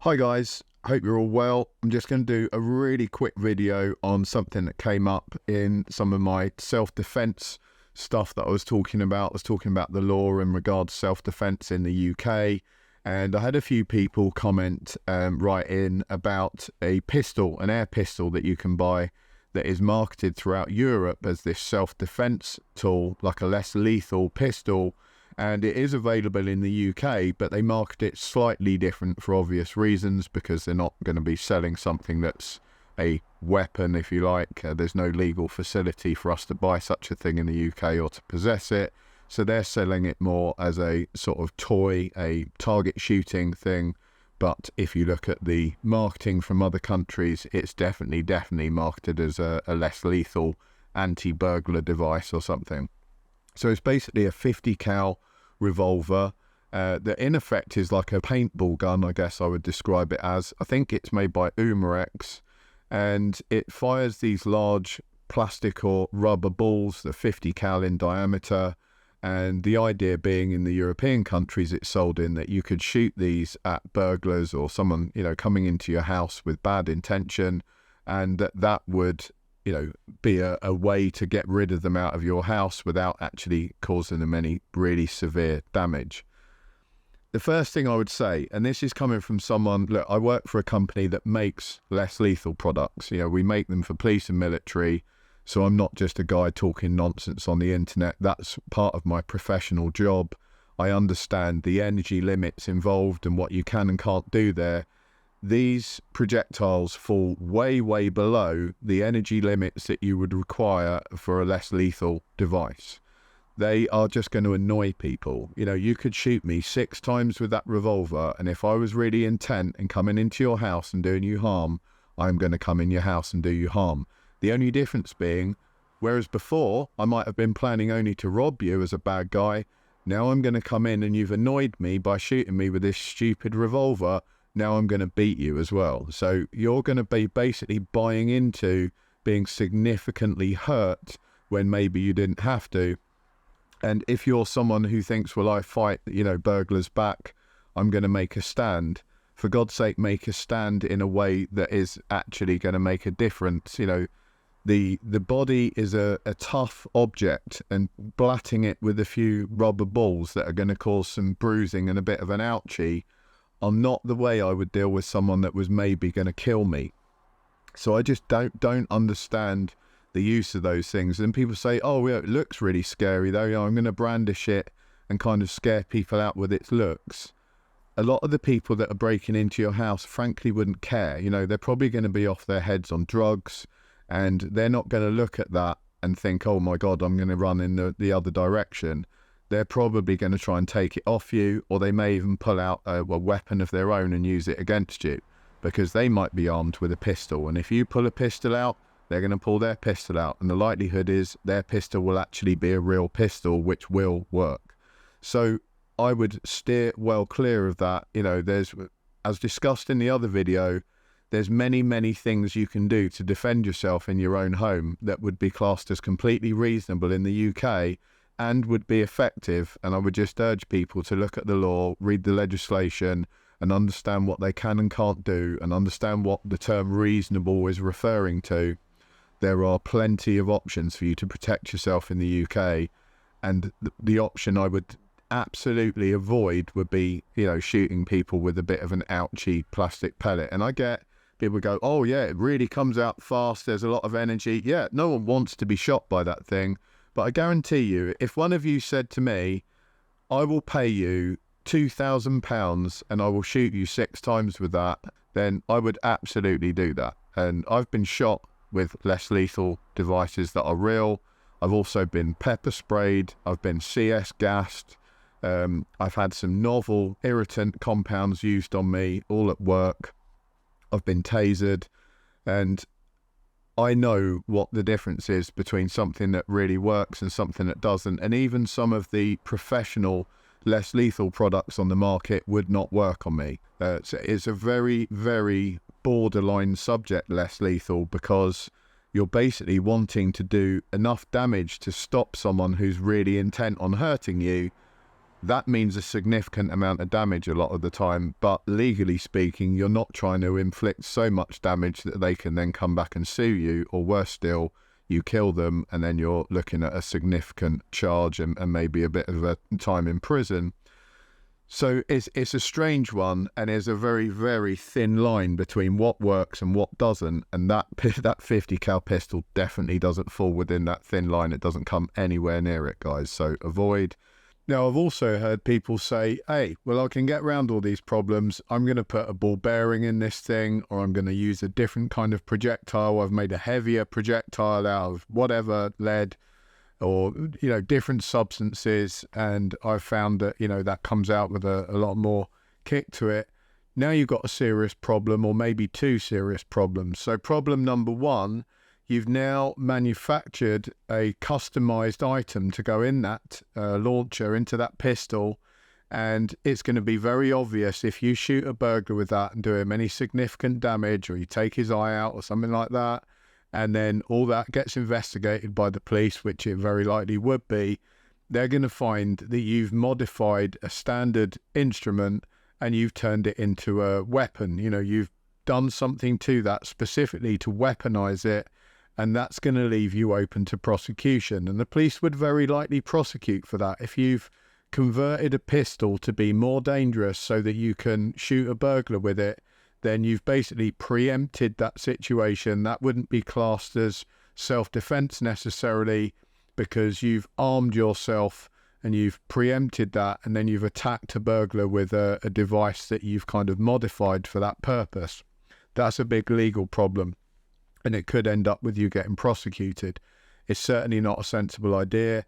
Hi guys, hope you're all well. I'm just going to do a really quick video on something that came up in some of my self-defense stuff that I was talking about. I was talking about the law in regards to self-defense in the UK, and I had a few people comment write in about a pistol, an air pistol that you can buy that is marketed throughout Europe as this self-defense tool, like a less lethal pistol. And it is available in the UK, but they market it slightly different for obvious reasons, because they're not going to be selling something that's a weapon, if you like. There's no legal facility for us to buy such a thing in the UK or to possess it. So they're selling it more as a sort of toy, a target shooting thing. But if you look at the marketing from other countries, it's definitely marketed as a less lethal anti-burglar device or something. So it's basically a 50 cal revolver that in effect is like a paintball gun, I guess I would describe it as. I think it's made by Umarex, and it fires these large plastic or rubber balls that are 50 cal in diameter. And the idea being, in the European countries it's sold in, that you could shoot these at burglars or someone, coming into your house with bad intention, and that would be a way to get rid of them out of your house without actually causing them any really severe damage. The first thing I would say, and this is coming from someone, look, I work for a company that makes less lethal products. We make them for police and military, so I'm not just a guy talking nonsense on the internet. That's part of my professional job. I understand the energy limits involved and what you can and can't do there. These projectiles fall way below the energy limits that you would require for a less lethal device. They are just going to annoy people. You could shoot me 6 times with that revolver, and if I was really intent in coming into your house and doing you harm, I'm going to come in your house and do you harm. The only difference being, whereas before I might have been planning only to rob you as a bad guy, now I'm going to come in and you've annoyed me by shooting me with this stupid revolver. Now I'm going to beat you as well. So you're going to be basically buying into being significantly hurt when maybe you didn't have to. And if you're someone who thinks, well, I fight, burglars back, I'm going to make a stand. For God's sake, make a stand in a way that is actually going to make a difference. The body is a tough object, and blatting it with a few rubber balls that are going to cause some bruising and a bit of an ouchie are not the way I would deal with someone that was maybe going to kill me. So I just don't understand the use of those things. And people say, oh, yeah, it looks really scary though. I'm going to brandish it and kind of scare people out with its looks. A lot of the people that are breaking into your house frankly wouldn't care. They're probably going to be off their heads on drugs, and they're not going to look at that and think, oh my God, I'm going to run in the other direction. They're probably going to try and take it off you, or they may even pull out a weapon of their own and use it against you, because they might be armed with a pistol. And if you pull a pistol out, they're going to pull their pistol out. And the likelihood is their pistol will actually be a real pistol, which will work. So I would steer well clear of that. There's, as discussed in the other video, there's many things you can do to defend yourself in your own home that would be classed as completely reasonable in the UK and would be effective. And I would just urge people to look at the law, read the legislation, and understand what they can and can't do, and understand what the term reasonable is referring to. There are plenty of options for you to protect yourself in the UK, and the option I would absolutely avoid would be, shooting people with a bit of an ouchy plastic pellet. And I get people go, oh yeah, it really comes out fast, there's a lot of energy. Yeah, no one wants to be shot by that thing. But I guarantee you, if one of you said to me, I will pay you £2,000 and I will shoot you 6 times with that, then I would absolutely do that. And I've been shot with less lethal devices that are real. I've also been pepper sprayed. I've been CS gassed. I've had some novel irritant compounds used on me, all at work. I've been tasered, and I know what the difference is between something that really works and something that doesn't. And even some of the professional less lethal products on the market would not work on me. So it's a very borderline subject, less lethal, because you're basically wanting to do enough damage to stop someone who's really intent on hurting you, that means a significant amount of damage a lot of the time, but legally speaking, you're not trying to inflict so much damage that they can then come back and sue you, or worse still, you kill them and then you're looking at a significant charge and maybe a bit of a time in prison. So it's a strange one, and there's a very, very thin line between what works and what doesn't, and that 50 cal pistol definitely doesn't fall within that thin line. It doesn't come anywhere near it, guys, so avoid. Now, I've also heard people say, hey, well, I can get around all these problems. I'm going to put a ball bearing in this thing, or I'm going to use a different kind of projectile. I've made a heavier projectile out of whatever, lead, or, different substances. And I've found that, that comes out with a lot more kick to it. Now you've got a serious problem, or maybe two serious problems. So problem number one, you've now manufactured a customized item to go in that launcher, into that pistol, and it's going to be very obvious if you shoot a burglar with that and do him any significant damage, or you take his eye out or something like that, and then all that gets investigated by the police, which it very likely would be. They're going to find that you've modified a standard instrument and you've turned it into a weapon. You've done something to that specifically to weaponize it, and that's going to leave you open to prosecution. And the police would very likely prosecute for that. If you've converted a pistol to be more dangerous so that you can shoot a burglar with it, then you've basically preempted that situation. That wouldn't be classed as self-defense necessarily, because you've armed yourself and you've preempted that, and then you've attacked a burglar with a device that you've kind of modified for that purpose. That's a big legal problem, and it could end up with you getting prosecuted. It's certainly not a sensible idea.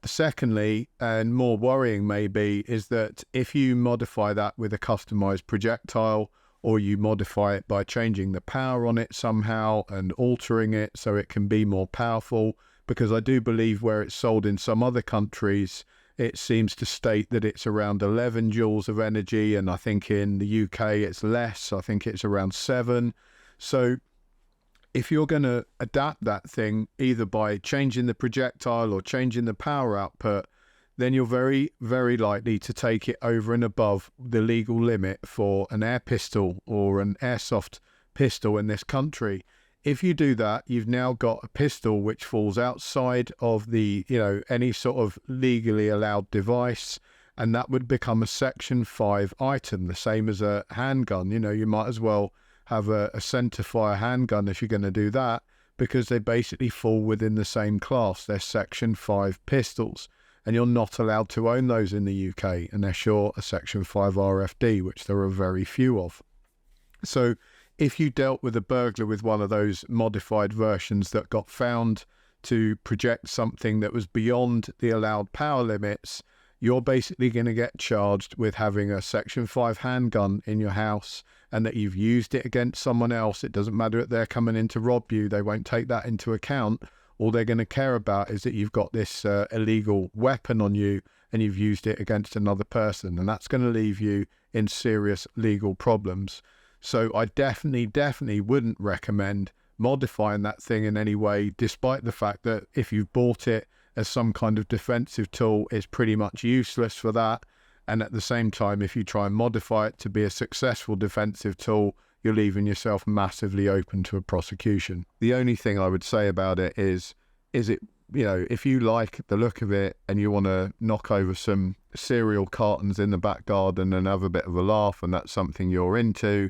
Secondly, and more worrying maybe, is that if you modify that with a customized projectile, or you modify it by changing the power on it somehow and altering it so it can be more powerful, because I do believe where it's sold in some other countries, it seems to state that it's around 11 joules of energy, and I think in the UK it's less. I think it's around 7. So if you're going to adapt that thing either by changing the projectile or changing the power output, then you're very, very likely to take it over and above the legal limit for an air pistol or an airsoft pistol in this country. If you do that, you've now got a pistol which falls outside of the, any sort of legally allowed device, and that would become a Section 5 item, the same as a handgun. You might as well have a centerfire handgun if you're going to do that, because they basically fall within the same class. They're Section 5 pistols, and you're not allowed to own those in the UK unless you're a Section 5 RFD, which there are very few of. So if you dealt with a burglar with one of those modified versions that got found to project something that was beyond the allowed power limits, you're basically going to get charged with having a Section 5 handgun in your house, and that you've used it against someone else. It doesn't matter if they're coming in to rob you. They won't take that into account. All they're going to care about is that you've got this illegal weapon on you and you've used it against another person, and that's going to leave you in serious legal problems. So I definitely wouldn't recommend modifying that thing in any way, despite the fact that if you've bought it as some kind of defensive tool, it's pretty much useless for that. And at the same time, if you try and modify it to be a successful defensive tool, you're leaving yourself massively open to a prosecution. The only thing I would say about it is it, if you like the look of it and you want to knock over some cereal cartons in the back garden and have a bit of a laugh, and that's something you're into,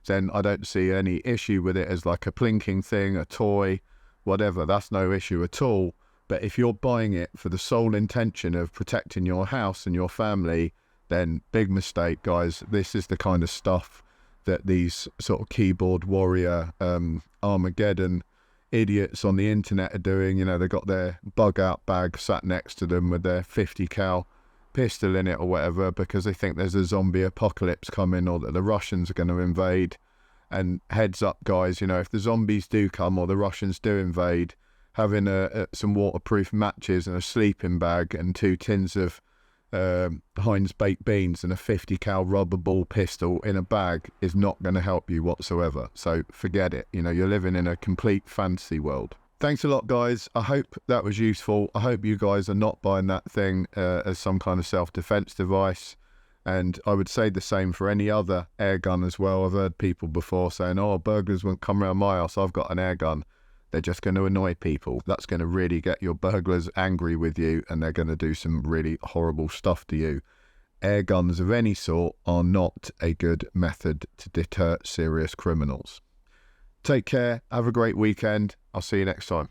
then I don't see any issue with it as like a plinking thing, a toy, whatever. That's no issue at all. But if you're buying it for the sole intention of protecting your house and your family, then big mistake, guys. This is the kind of stuff that these sort of keyboard warrior Armageddon idiots on the internet are doing. They've got their bug out bag sat next to them with their 50 cal pistol in it or whatever, because they think there's a zombie apocalypse coming, or that the Russians are going to invade. And heads up, guys, if the zombies do come or the Russians do invade, having some waterproof matches and a sleeping bag and 2 tins of Heinz baked beans and a 50 cal rubber ball pistol in a bag is not going to help you whatsoever. So forget it. You're living in a complete fantasy world. Thanks a lot, guys. I hope that was useful. I hope you guys are not buying that thing as some kind of self-defense device. And I would say the same for any other air gun as well. I've heard people before saying, oh, burglars won't come around my house, I've got an air gun. They're just going to annoy people. That's going to really get your burglars angry with you, and they're going to do some really horrible stuff to you. Air guns of any sort are not a good method to deter serious criminals. Take care. Have a great weekend. I'll see you next time.